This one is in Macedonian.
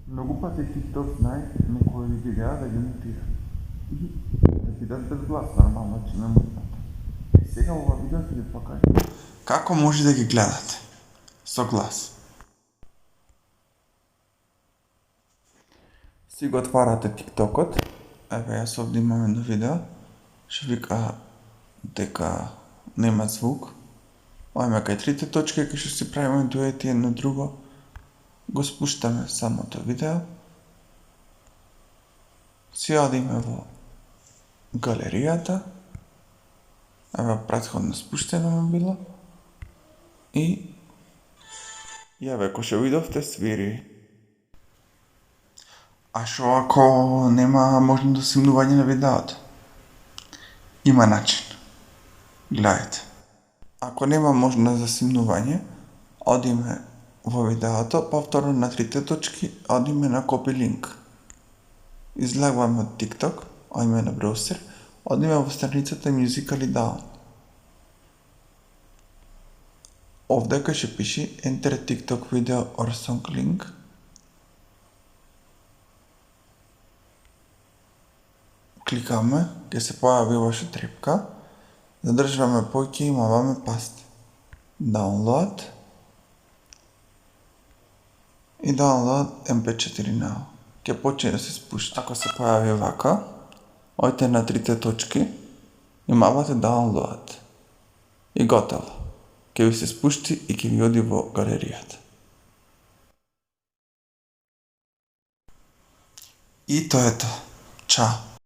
Много пъти TikTok знае некои видеа да ги мутира и да ги даде без глас, нормално, че не мутнат. И сега ова видео ќе ви покажам како може да ги гледате со глас. Си го отварате TikTokот, еве јас овде имам едно видео, што вика дека нема звук. Ојме кај трите точки кај што си правиме дуети едно друго, го спуштаме самото видео. Си одиме во галеријата, еве претходно спуштено ми било, и јаве кој што видовте свири. А шо ако нема можност за симнување на видеото? Има начин. Гледајте. Ако нема можност за симнување, одиме во видеото, повторно на трите точки, одиме на copy link. Излегуваме од TikTok, одиме на браузер, одиме во страницата Musical.ly down. Овде кај што пише Enter TikTok video or song link, кликаме, ќе се појави ваша трепка, задржуваме поќе и маваме paste. Download и download MP4 now. Ќе почне да се спушта. Ако се појави вака, ојте на трите точки и мавате download. И готово. Ќе ви се спушти и ќе ви оди во галеријата. И тоа е тоа. Чао.